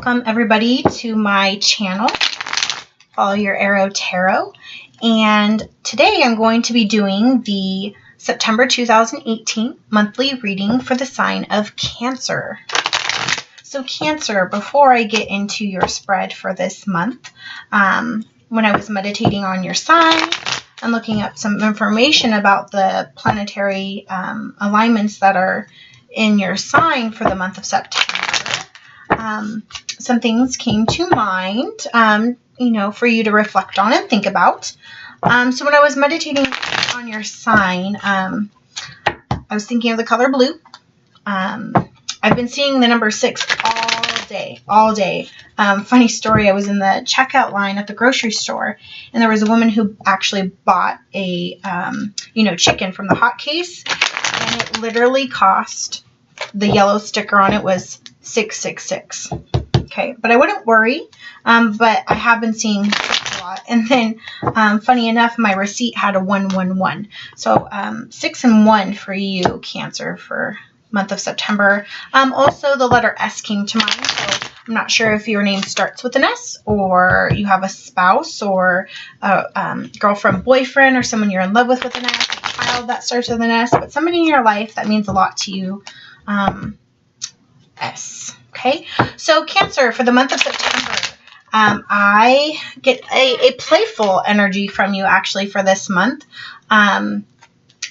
Welcome everybody to my channel, Follow Your Arrow Tarot, and today I'm going to be doing the September 2018 monthly reading for the sign of Cancer. So Cancer, before I get into your spread for this month, when I was meditating on your sign and looking up some information about the planetary alignments that are in your sign for the month of September, some things came to mind, for you to reflect on and think about. So when I was meditating on your sign, I was thinking of the color blue. I've been seeing the number 6 all day. Funny story, I was in the checkout line at the grocery store, and there was a woman who actually bought a, chicken from the hot case, and it literally cost, the yellow sticker on it was $666. Okay, but I wouldn't worry, but I have been seeing a lot. And then, funny enough, my receipt had a 111. So 6 and 1 for you, Cancer, for month of September. Also, the letter S came to mind. So I'm not sure if your name starts with an S, or you have a spouse, or a girlfriend, boyfriend, or someone you're in love with an S, a child that starts with an S, but somebody in your life that means a lot to you. S. Okay, so Cancer, for the month of September, I get a playful energy from you actually for this month. An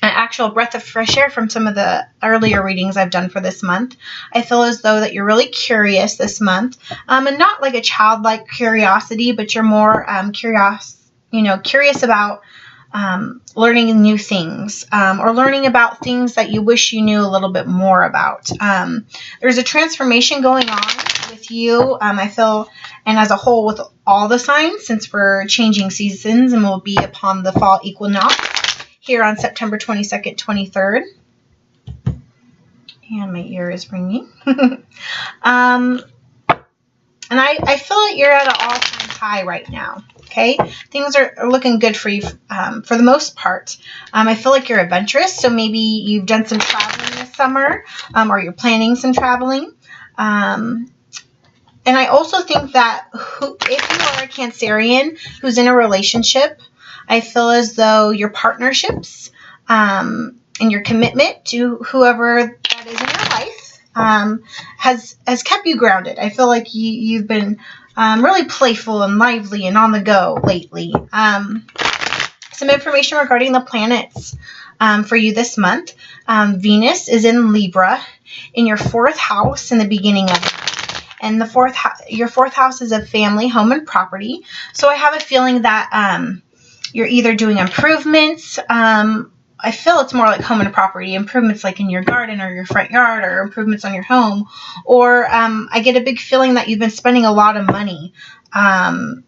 actual breath of fresh air from some of the earlier readings I've done for this month. I feel as though that you're really curious this month, and not like a childlike curiosity, but you're more curious about learning new things, or learning about things that you wish you knew a little bit more about. There's a transformation going on with you, I feel, and as a whole with all the signs, since we're changing seasons and we'll be upon the fall equinox here on September 22nd, 23rd. And my ear is ringing. And I feel like you're at an all-time high right now. Okay, things are looking good for you for the most part. I feel like you're adventurous, so maybe you've done some traveling this summer, or you're planning some traveling. And I also think that if you are a Cancerian who's in a relationship, I feel as though your partnerships and your commitment to whoever that is in your life has kept you grounded. I feel like you've been really playful and lively and on the go lately. Some information regarding the planets for you this month. Venus is in Libra in your 4th house in the beginning of it. And your 4th house is of family, home, and property. So I have a feeling that you're either doing improvements. I feel it's more like home and property, improvements like in your garden or your front yard, or improvements on your home. Or I get a big feeling that you've been spending a lot of money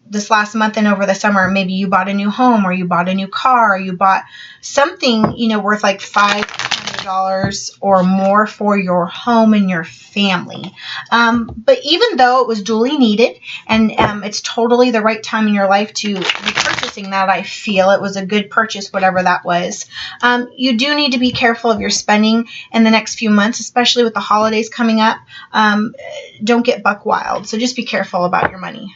this last month and over the summer. Maybe you bought a new home, or you bought a new car, or you bought something, worth like $500 or more for your home and your family. But even though it was duly needed, and it's totally the right time in your life to be purchasing that, I feel it was a good purchase, whatever that was. You do need to be careful of your spending in the next few months, especially with the holidays coming up. Don't get buck wild, so just be careful about your money.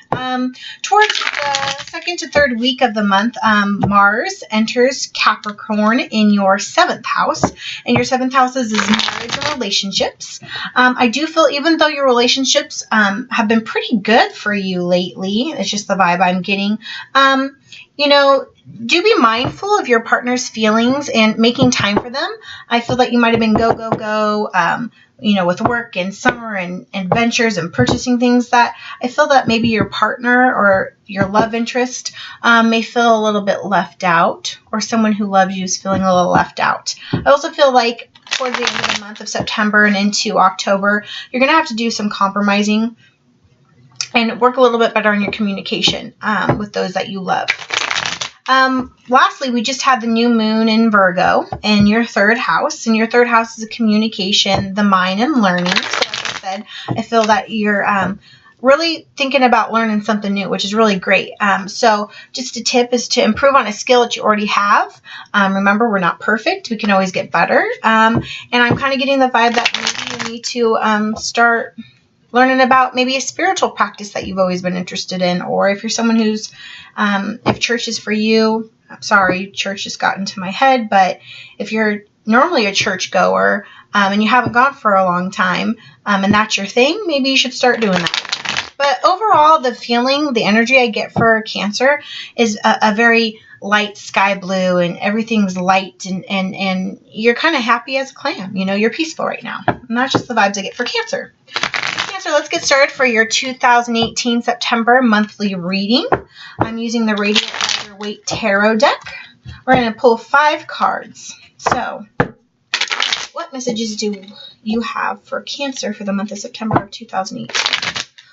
Towards the 2nd to 3rd week of the month, Mars enters Capricorn in your 7th house, and your 7th house is marriage and relationships. I do feel, even though your relationships have been pretty good for you lately, it's just the vibe I'm getting, do be mindful of your partner's feelings and making time for them. I feel that you might have been go, with work and summer and adventures and purchasing things, that I feel that maybe your partner or your love interest may feel a little bit left out, or someone who loves you is feeling a little left out. I also feel like towards the end of the month of September and into October, you're going to have to do some compromising and work a little bit better on your communication with those that you love. Lastly, we just had the new moon in Virgo in your 3rd house, and your 3rd house is a communication, the mind, and learning. So like I said, I feel that you're really thinking about learning something new, which is really great. So just a tip is to improve on a skill that you already have. Remember, we're not perfect. We can always get better. And I'm kind of getting the vibe that maybe you need to start learning about maybe a spiritual practice that you've always been interested in, or if you're someone who's, if church is for you, I'm sorry, church just got into my head, but if you're normally a church goer and you haven't gone for a long time and that's your thing, maybe you should start doing that. But overall, the feeling, the energy I get for Cancer is a very light sky blue, and everything's light, and you're kind of happy as a clam. You know, you're peaceful right now. And that's just the vibes I get for Cancer. Cancer, let's get started for your 2018 September monthly reading. I'm using the Rider-Waite Tarot deck. We're going to pull 5 cards. So, what messages do you have for Cancer for the month of September of 2018?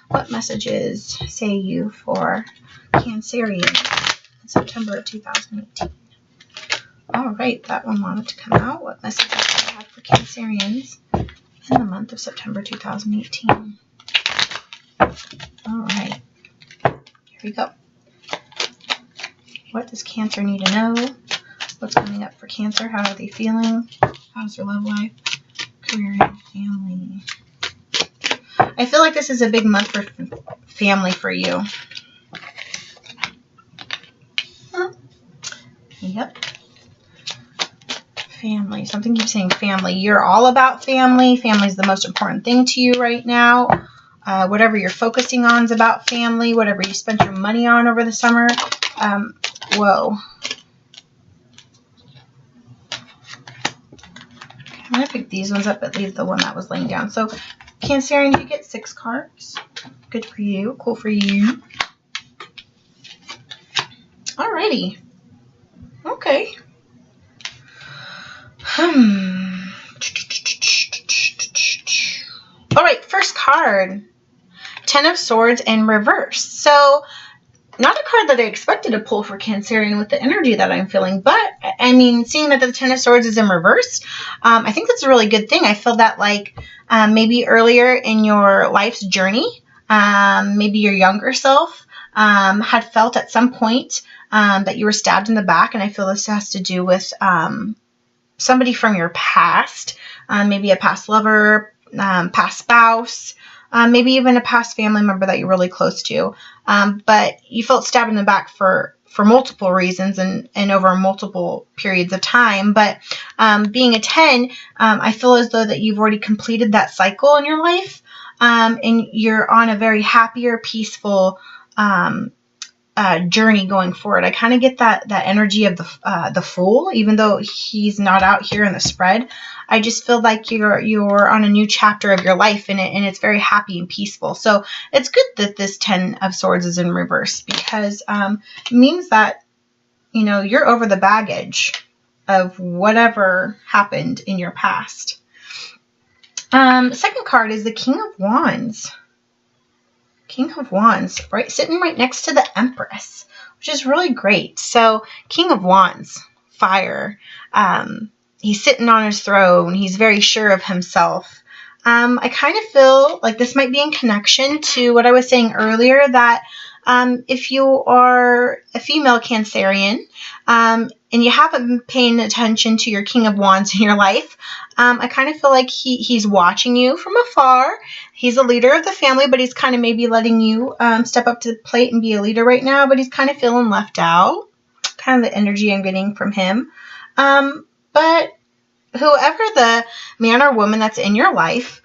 What messages say you for Cancerian in September of 2018? All right, that one wanted to come out. What messages do you have for Cancerians in the month of September 2018? All right, here we go. What does Cancer need to know? What's coming up for Cancer? How are they feeling? How's their love life, career, and family? I feel like this is a big month for family for you. Yep. Family. Something keeps saying family. You're all about family. Family is the most important thing to you right now. Whatever you're focusing on is about family. Whatever you spent your money on over the summer. Whoa. I'm going to pick these ones up, but leave the one that was laying down. So, Cancerian, you get 6 cards. Good for you. Cool for you. Alrighty. Okay. Alright, first card. 10 of Swords in reverse. So, not a card that I expected to pull for Cancerian with the energy that I'm feeling, but, I mean, seeing that the 10 of Swords is in reverse, I think that's a really good thing. I feel that, like, maybe earlier in your life's journey, maybe your younger self had felt at some point that you were stabbed in the back, and I feel this has to do with somebody from your past, maybe a past lover, past spouse, maybe even a past family member that you're really close to. But you felt stabbed in the back for multiple reasons and over multiple periods of time. But being a 10, I feel as though that you've already completed that cycle in your life, and you're on a very happier, peaceful journey going forward. I kind of get that energy of the Fool, even though he's not out here in the spread. I just feel like you're on a new chapter of your life, and it's very happy and peaceful. So it's good that this 10 of Swords is in reverse, because it means that, you know, you're over the baggage of whatever happened in your past. Second card is the King of Wands. King of Wands, right, sitting right next to the Empress, which is really great. So King of Wands, fire. He's sitting on his throne. He's very sure of himself. I kind of feel like this might be in connection to what I was saying earlier, that if you are a female Cancerian and you haven't been paying attention to your King of Wands in your life, I kind of feel like he's watching you from afar. He's a leader of the family, but he's kind of maybe letting you step up to the plate and be a leader right now, but he's kind of feeling left out. Kind of the energy I'm getting from him. But whoever the man or woman that's in your life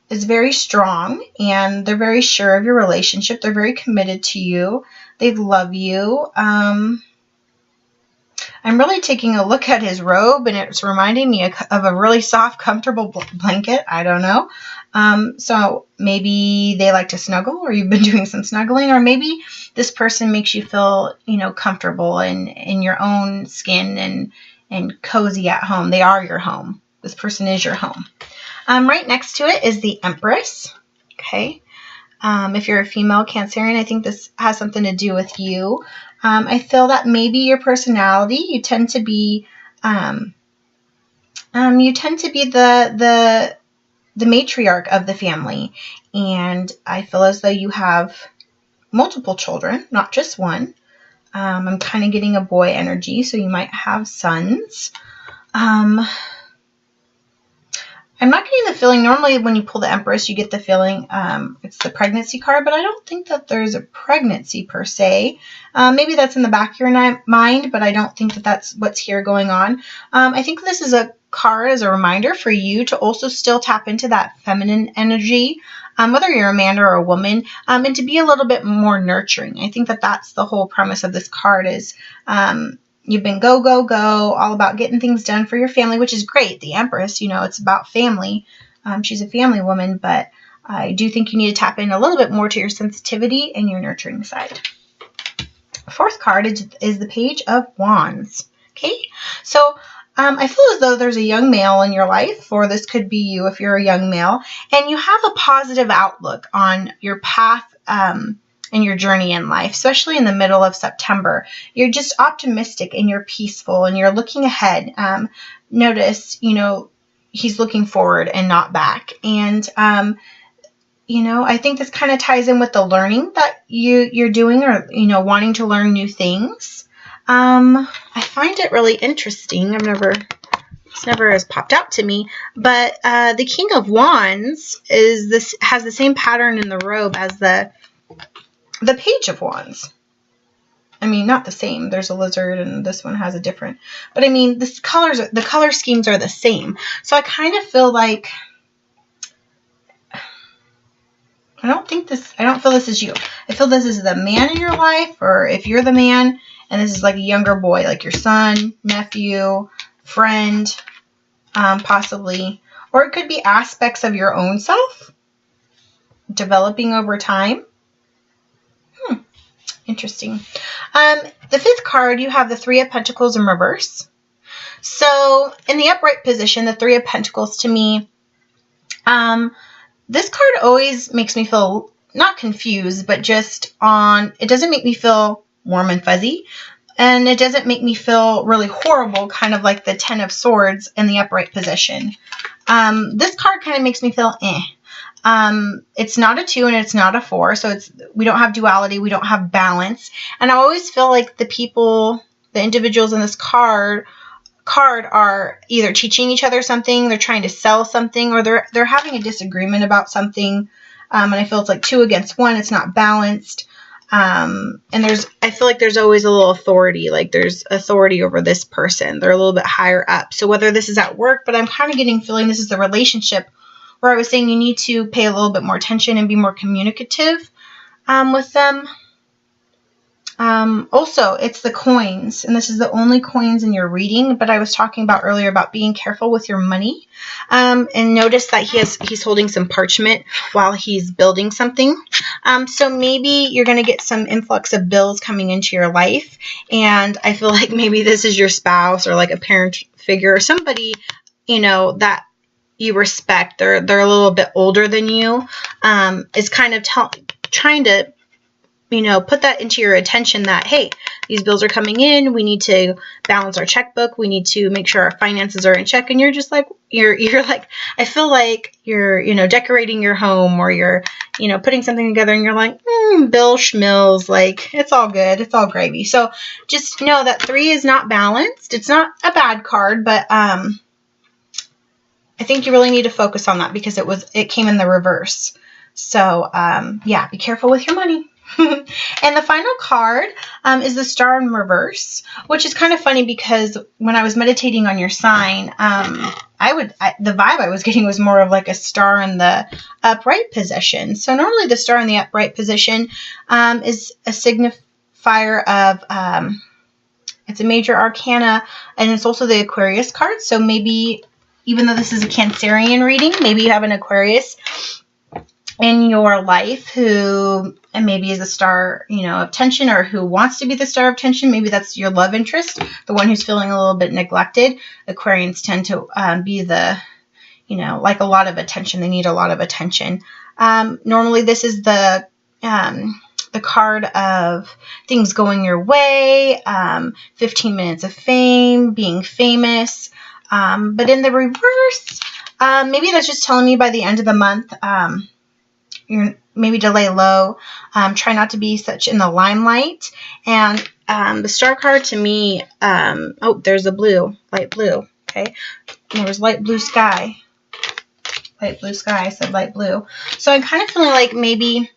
is very strong, and they're very sure of your relationship. They're very committed to you. They love you. I'm really taking a look at his robe, and it's reminding me of a really soft, comfortable blanket. I don't know. So maybe they like to snuggle, or you've been doing some snuggling, or maybe this person makes you feel, you know, comfortable in your own skin and cozy at home. They are your home. This person is your home. Right next to it is the Empress. Okay. If you're a female Cancerian, I think this has something to do with you. I feel that maybe your personality, you tend to be the matriarch of the family, and I feel as though you have multiple children, not just one. I'm kind of getting a boy energy, so you might have sons. I I'm not getting the feeling, normally when you pull the Empress, you get the feeling it's the pregnancy card, but I don't think that there's a pregnancy per se. Maybe that's in the back of your mind, but I don't think that that's what's here going on. I think this is a card as a reminder for you to also still tap into that feminine energy, whether you're a man or a woman, and to be a little bit more nurturing. I think that that's the whole premise of this card is you've been go, go, go, all about getting things done for your family, which is great. The Empress, you know, it's about family. She's a family woman, but I do think you need to tap in a little bit more to your sensitivity and your nurturing side. Fourth card is the Page of Wands. Okay, so I feel as though there's a young male in your life, or this could be you if you're a young male, and you have a positive outlook on your path and your journey in life, especially in the middle of September. You're just optimistic and you're peaceful and you're looking ahead. Notice, you know, he's looking forward and not back. And, you know, I think this kind of ties in with the learning that you're doing, or, you know, wanting to learn new things. I find it really interesting. It's never has popped out to me, but the King of Wands has the same pattern in the robe as the Page of Wands. I mean, not the same. There's a lizard and this one has a different, but I mean, the color schemes are the same. So I kind of feel like, I don't feel this is you. I feel this is the man in your life, or if you're the man and this is like a younger boy, like your son, nephew, friend, possibly, or it could be aspects of your own self developing over time. Interesting. The fifth card, you have the Three of Pentacles in reverse. So in the upright position, the Three of Pentacles to me, this card always makes me feel not confused, but just it doesn't make me feel warm and fuzzy. And it doesn't make me feel really horrible, kind of like the Ten of Swords in the upright position. This card kind of makes me feel eh. It's not a 2 and it's not a 4, so we don't have duality, we don't have balance. And I always feel like the individuals in this card are either teaching each other something, they're trying to sell something, or they're having a disagreement about something. And I feel it's like 2 against 1, it's not balanced. And I feel like there's always a little authority, like there's authority over this person. They're a little bit higher up. So whether this is at work, but I'm kind of feeling this is the relationship where I was saying you need to pay a little bit more attention and be more communicative with them. Also, it's the coins, and this is the only coins in your reading, but I was talking about earlier about being careful with your money. And notice that he's holding some parchment while he's building something. So maybe you're going to get some influx of bills coming into your life, and I feel like maybe this is your spouse or like a parent figure or somebody, you know, that you respect. They're a little bit older than you, is kind of trying to, you know, put that into your attention that, hey, these bills are coming in. We need to balance our checkbook. We need to make sure our finances are in check. And you're just like, you're like, I feel like you're, you know, decorating your home, or you're, you know, putting something together and you're like, Bill Schmills, like, it's all good. It's all gravy. So just know that 3 is not balanced. It's not a bad card, but, I think you really need to focus on that because it came in the reverse. So, yeah, be careful with your money. And the final card is the Star in reverse, which is kind of funny because when I was meditating on your sign, the vibe I was getting was more of like a star in the upright position. So normally the star in the upright position is a signifier of, it's a major arcana, and it's also the Aquarius card. So maybe, even though this is a Cancerian reading, maybe you have an Aquarius in your life who, and maybe is a star, you know, of tension, or who wants to be the star of tension. Maybe that's your love interest, the one who's feeling a little bit neglected. Aquarians tend to be the, you know, like a lot of attention. They need a lot of attention. Normally this is the card of things going your way, 15 minutes of fame, being famous. But in the reverse, maybe that's just telling me by the end of the month, you're maybe to lay low, try not to be such in the limelight. And the star card to me, oh, there's a blue, light blue, okay? And there was light blue sky. Light blue sky. I said light blue. So I'm kind of feeling like maybe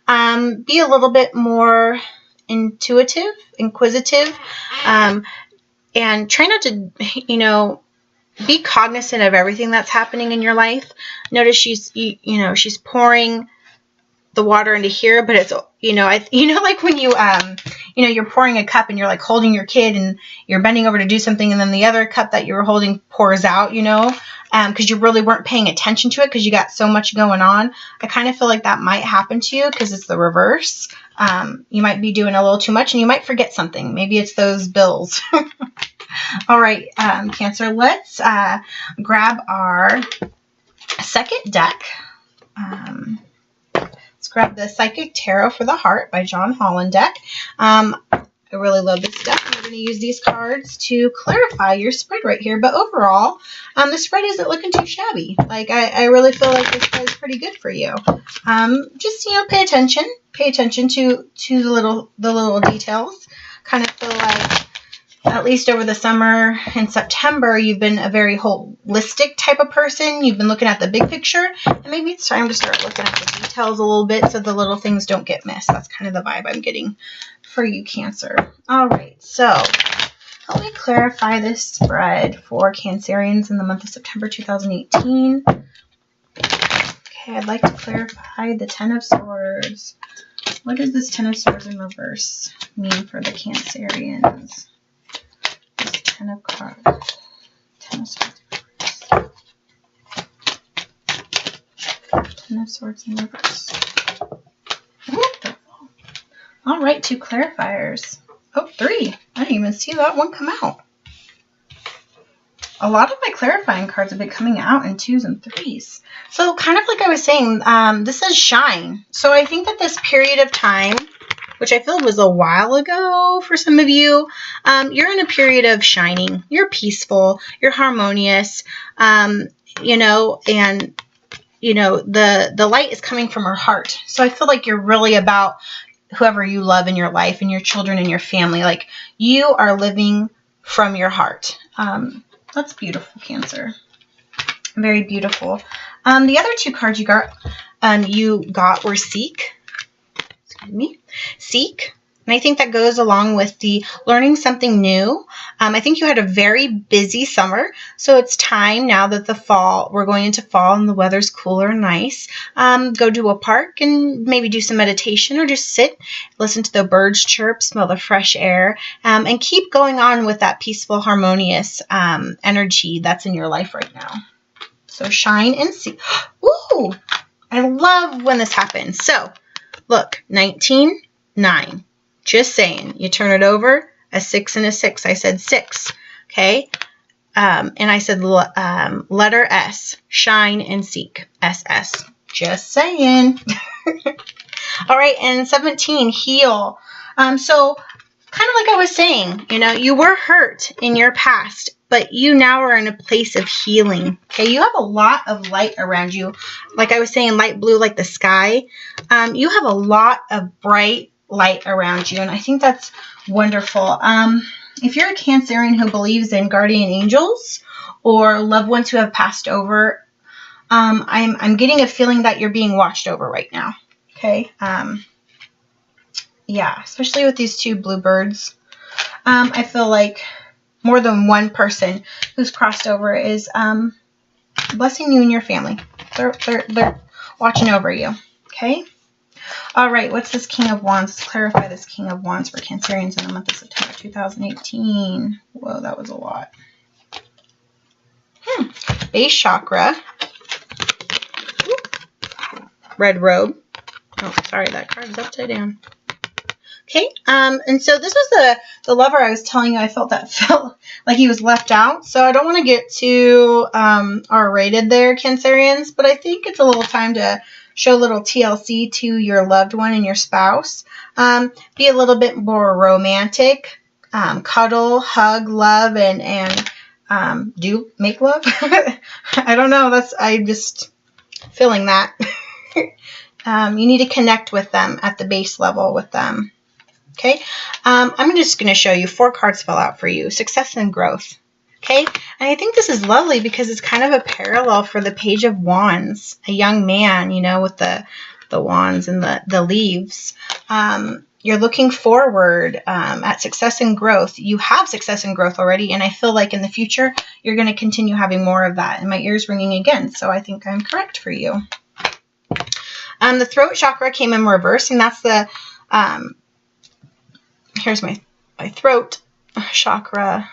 be a little bit more intuitive, inquisitive, and try not to, you know, be cognizant of everything that's happening in your life. Notice she's, you know, she's pouring the water into here, but it's, you know, like when you, you know, you're pouring a cup and you're like holding your kid and you're bending over to do something, and then the other cup that you were holding pours out, you know, because you really weren't paying attention to it because you got so much going on. I kind of feel like that might happen to you because it's the reverse. You might be doing a little too much and you might forget something. Maybe it's those bills. All right, Cancer, let's grab our second deck. Let's grab the Psychic Tarot for the Heart by John Holland deck. I really love this deck. We're going to use these cards to clarify your spread right here. But overall, the spread isn't looking too shabby. Like, I really feel like this spread is pretty good for you. Just, you know, pay attention. Pay attention to the little details. Kind of feel like, at least over the summer and September, you've been a very holistic type of person. You've been looking at the big picture, and maybe it's time to start looking at the details a little bit so the little things don't get missed. That's kind of the vibe I'm getting for you, Cancer. All right, so help me clarify this spread for Cancerians in the month of September 2018. Okay, I'd like to clarify the Ten of Swords. What does this Ten of Swords in reverse mean for the Cancerians? Ten of cards. Ten of Swords in reverse. Ten of Swords in reverse. All right, 2 clarifiers. Oh, 3. I didn't even see that one come out. A lot of my clarifying cards have been coming out in 2s and 3s. So kind of like I was saying, this is shine. So I think that this period of time, which I feel was a while ago for some of you, you're in a period of shining. You're peaceful. You're harmonious. You know, and, you know, the light is coming from her heart. So I feel like you're really about whoever you love in your life and your children and your family. Like, you are living from your heart. That's beautiful, Cancer. Very beautiful. The other 2 cards you got were Seek. Excuse me. Seek. And I think that goes along with the learning something new. I think you had a very busy summer. So it's time now that we're going into fall and the weather's cooler and nice. Go to a park and maybe do some meditation or just sit, listen to the birds chirp, smell the fresh air, and keep going on with that peaceful, harmonious energy that's in your life right now. So shine and see. Ooh, I love when this happens. So look, 19, 9. Just saying. You turn it over, a 6 and a 6. I said 6. Okay. And I said letter S. Shine and seek. SS. Just saying. All right. And 17. Heal. So kind of like I was saying, you know, you were hurt in your past, but you now are in a place of healing. Okay. You have a lot of light around you. Like I was saying, light blue, like the sky. You have a lot of bright light around you, and I think that's wonderful. If you're a Cancerian who believes in guardian angels or loved ones who have passed over, I'm getting a feeling that you're being watched over right now. Okay. Yeah, especially with these 2 bluebirds. I feel like more than one person who's crossed over is blessing you and your family. They're watching over you. Okay. All right, what's this King of Wands? Let's clarify this King of Wands for Cancerians in the month of September 2018. Whoa, that was a lot. Base chakra. Red robe. Oh, sorry, that card is upside down. Okay, and so this was the lover I was telling you I felt like he was left out. So I don't want to get too R-rated there, Cancerians, but I think it's a little time to show a little TLC to your loved one and your spouse. Be a little bit more romantic. Cuddle, hug, love, and do make love. I don't know. I'm just feeling that. You need to connect with them at the base level with them. Okay. I'm just going to show you 4 cards fell out for you. Success and growth. Okay, and I think this is lovely because it's kind of a parallel for the Page of Wands, a young man, you know, with the wands and the leaves. You're looking forward at success and growth. You have success and growth already, and I feel like in the future, you're going to continue having more of that. And my ear's ringing again, so I think I'm correct for you. The throat chakra came in reverse, and that's the, here's my throat chakra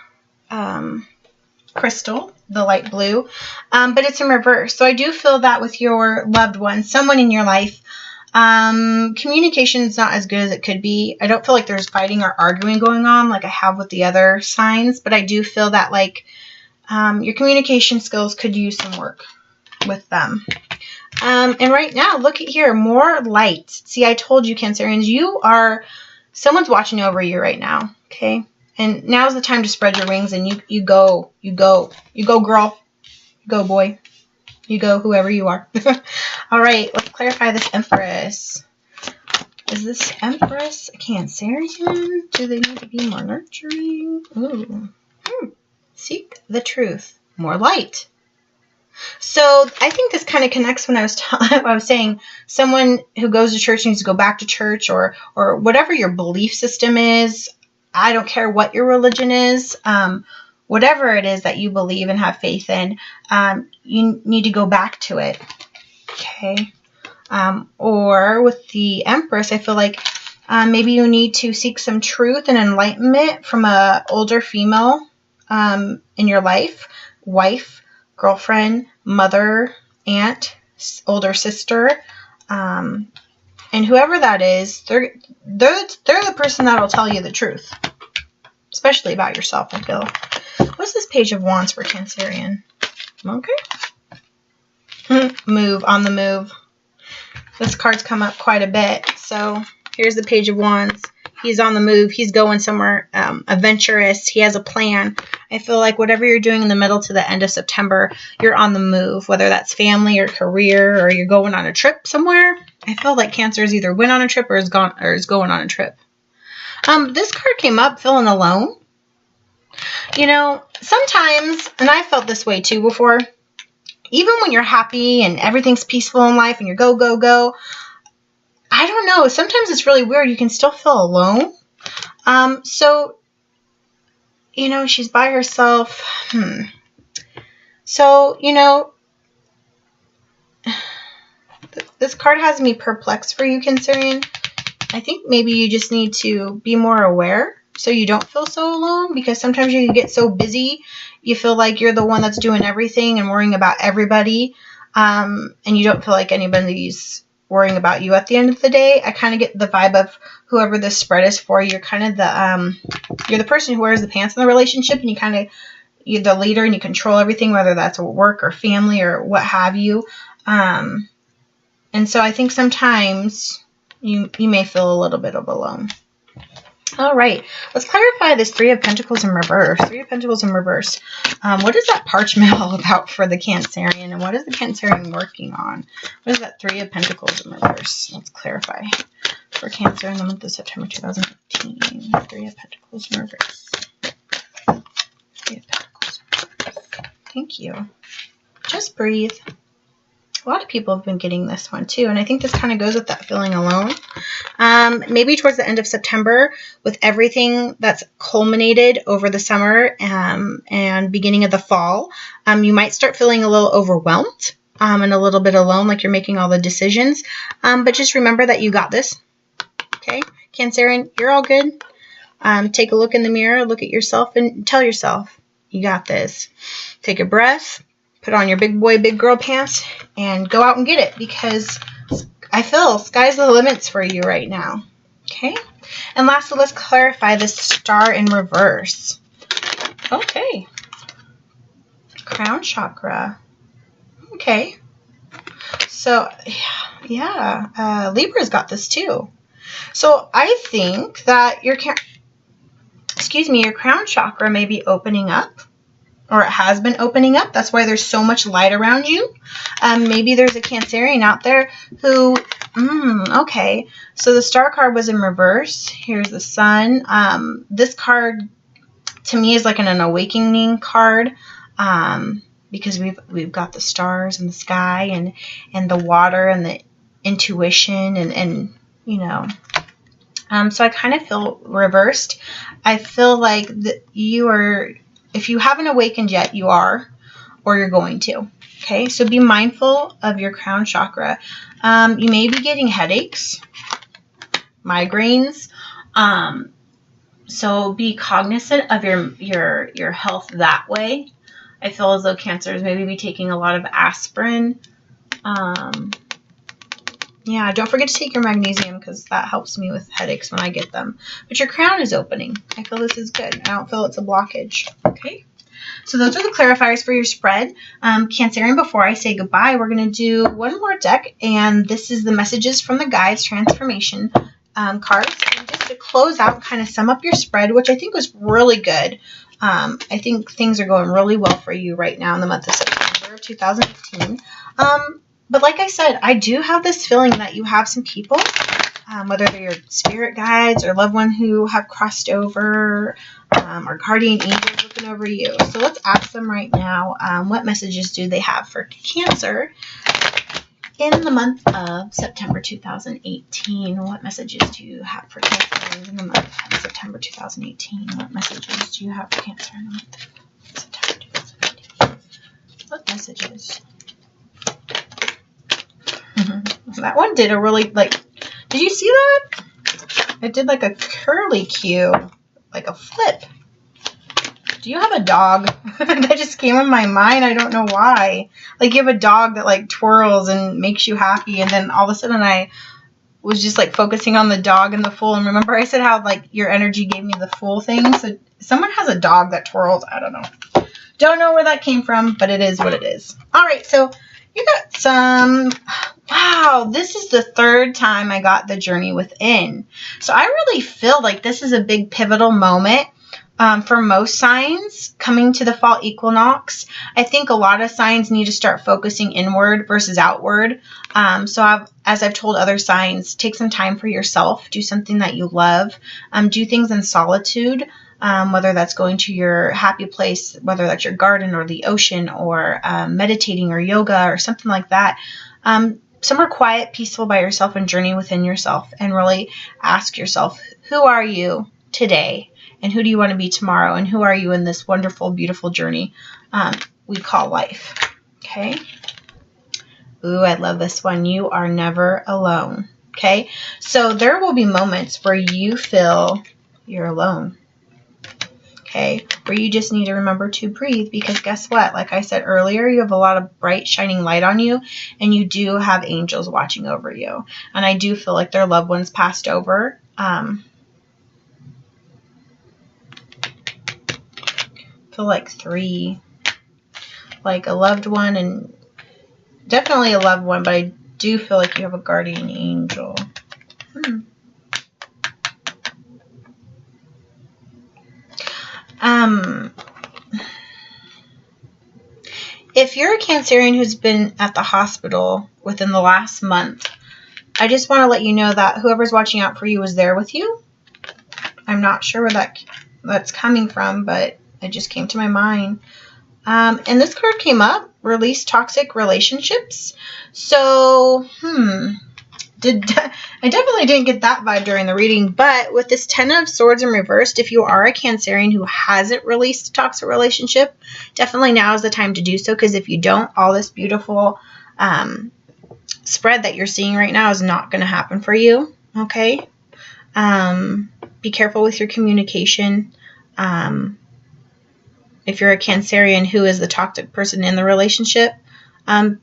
crystal, the light blue, but it's in reverse. So I do feel that with your loved one, someone in your life, communication is not as good as it could be. I don't feel like there's fighting or arguing going on like I have with the other signs, but I do feel that like your communication skills could use some work with them. And right now, look at here, more light. See, I told you, Cancerians, someone's watching over you right now, okay? And now's the time to spread your wings and you go, girl, you go, boy, you go, whoever you are. All right, let's clarify this Empress. Is this Empress a Cancerian? Do they need to be more nurturing? Ooh. Seek the truth, more light. So I think this kind of connects when I was saying someone who goes to church needs to go back to church, or whatever your belief system is. I don't care what your religion is. Whatever it is that you believe and have faith in, you need to go back to it. Okay. Or with the Empress, I feel like maybe you need to seek some truth and enlightenment from an older female in your life, wife, girlfriend, mother, aunt, older sister, and whoever that is, they're the person that will tell you the truth, especially about yourself, I feel. What's this Page of Wands for Cancerian? Okay. Move, on the move. This card's come up quite a bit. So here's the Page of Wands. He's on the move. He's going somewhere adventurous. He has a plan. I feel like whatever you're doing in the middle to the end of September, you're on the move, whether that's family or career or you're going on a trip somewhere. I feel like Cancer is either went on a trip or is going on a trip. This card came up, feeling alone. You know, sometimes, and I felt this way too before, even when you're happy and everything's peaceful in life and you're go, go, go, I don't know. Sometimes it's really weird. You can still feel alone. So, you know, she's by herself. So, you know, this card has me perplexed for you, Cancerian. I think maybe you just need to be more aware so you don't feel so alone, because sometimes you can get so busy. You feel like you're the one that's doing everything and worrying about everybody. And you don't feel like anybody's worrying about you at the end of the day. I kind of get the vibe of whoever this spread is for. You're kind of you're the person who wears the pants in the relationship, and you're the leader and you control everything, whether that's work or family or what have you. And so I think sometimes you may feel a little bit of alone. All right, let's clarify this Three of Pentacles in reverse. Three of Pentacles in reverse. What is that parchment all about for the Cancerian, and what is the Cancerian working on? What is that Three of Pentacles in reverse? Let's clarify for Cancer in the month of September 2018. Three of Pentacles in reverse. Three of Pentacles in reverse. Thank you. Just breathe. A lot of people have been getting this one too, and I think this kind of goes with that feeling alone. Maybe towards the end of September, with everything that's culminated over the summer and beginning of the fall, you might start feeling a little overwhelmed and a little bit alone, like you're making all the decisions. But just remember that you got this. Okay, Cancerian, you're all good. Take a look in the mirror, look at yourself, and tell yourself you got this. Take a breath. Put on your big boy, big girl pants and go out and get it, because I feel sky's the limits for you right now. Okay. And lastly, let's clarify this Star in reverse. Okay. Crown chakra. Okay. So, yeah. Libra's got this too. So I think that your crown chakra may be opening up. Or it has been opening up. That's why there's so much light around you. Maybe there's a Cancerian out there who, okay. So the Star card was in reverse. Here's the Sun. This card to me is like an awakening card, because we've got the stars and the sky and the water and the intuition and you know. So I kind of feel reversed. I feel like you are, if you haven't awakened yet, you are, or you're going to. Okay, so be mindful of your crown chakra. You may be getting headaches, migraines. So be cognizant of your health that way. I feel as though Cancers maybe be taking a lot of aspirin. Yeah, don't forget to take your magnesium because that helps me with headaches when I get them. But your crown is opening. I feel this is good. I don't feel it's a blockage. Okay. So those are the clarifiers for your spread. Cancerian, before I say goodbye, we're going to do one more deck. And this is the messages from the guides transformation cards. And just to close out and kind of sum up your spread, which I think was really good. I think things are going really well for you right now in the month of September of 2018. But like I said, I do have this feeling that you have some people, whether they're your spirit guides or loved one who have crossed over, or guardian angels looking over you. So let's ask them right now, what messages do they have for Cancer in the month of September 2018? What messages do you have for Cancer in the month of September 2018? What messages do you have for Cancer in the month of September 2018? What messages? That one did a really, did you see that? It did like a curly Q, like a flip. Do you have a dog? That just came in my mind. I don't know why. Like you have a dog that like twirls and makes you happy. And then all of a sudden I was just like focusing on the dog and the fool. And remember I said how like your energy gave me the fool thing. So someone has a dog that twirls. I don't know. Don't know where that came from, but it is what it is. All right. So you got some, wow, this is the third time I got the Journey Within. So I really feel like this is a big pivotal moment for most signs coming to the fall equinox. I think a lot of signs need to start focusing inward versus outward. So as I've told other signs, take some time for yourself. Do something that you love. Do things in solitude. Whether that's going to your happy place, whether that's your garden or the ocean or meditating or yoga or something like that. Somewhere quiet, peaceful by yourself and journey within yourself and really ask yourself, who are you today? And who do you want to be tomorrow? And who are you in this wonderful, beautiful journey we call life? Okay. Ooh, I love this one. You are never alone. Okay. So there will be moments where you feel you're alone. Okay, where you just need to remember to breathe, because guess what? Like I said earlier, you have a lot of bright, shining light on you, and you do have angels watching over you. And I do feel like their loved ones passed over. Feel like 3, like a loved one, and definitely a loved one, but I do feel like you have a guardian angel. If you're a Cancerian who's been at the hospital within the last month, I just want to let you know that whoever's watching out for you is there with you. I'm not sure where that's coming from, but it just came to my mind. And this card came up, release toxic relationships. So, I definitely didn't get that vibe during the reading, but with this 10 of Swords in reversed, if you are a Cancerian who hasn't released a toxic relationship, definitely now is the time to do so, because if you don't, all this beautiful spread that you're seeing right now is not going to happen for you, okay? Be careful with your communication. If you're a Cancerian who is the toxic person in the relationship,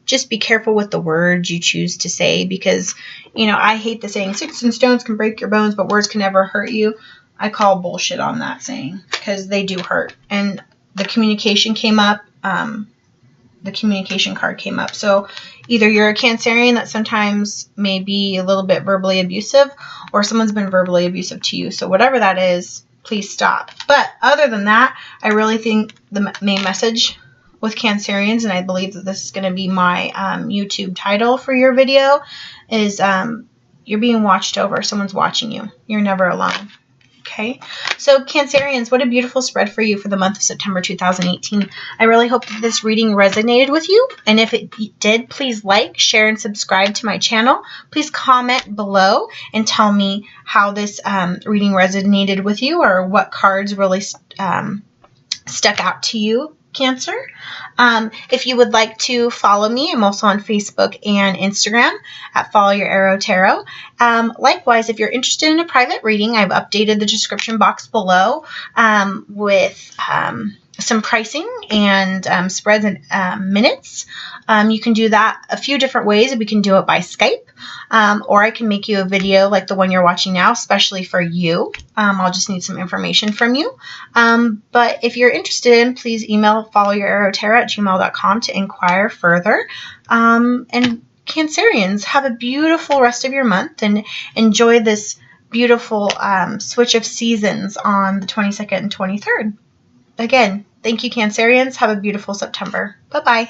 just be careful with the words you choose to say, because, you know, I hate the saying, sticks and stones can break your bones, but words can never hurt you. I call bullshit on that saying, because they do hurt. And the communication came up, the communication card came up. So either you're a Cancerian that sometimes may be a little bit verbally abusive, or someone's been verbally abusive to you. So whatever that is, please stop. But other than that, I really think the main message with Cancerians, and I believe that this is going to be my YouTube title for your video, is you're being watched over. Someone's watching you. You're never alone. Okay, so Cancerians, what a beautiful spread for you for the month of September 2018. I really hope that this reading resonated with you. And if it did, please like, share, and subscribe to my channel. Please comment below and tell me how this reading resonated with you, or what cards really stuck out to you, Cancer. If you would like to follow me, I'm also on Facebook and Instagram at FollowYourArrowTarot. Likewise, if you're interested in a private reading, I've updated the description box below with some pricing and spreads and minutes. You can do that a few different ways. We can do it by Skype, or I can make you a video like the one you're watching now, especially for you. I'll just need some information from you. But if you're interested, please email followyourarrowtarot@gmail.com to inquire further. And Cancerians, have a beautiful rest of your month and enjoy this beautiful switch of seasons on the 22nd and 23rd. Again, thank you, Cancerians. Have a beautiful September. Bye-bye.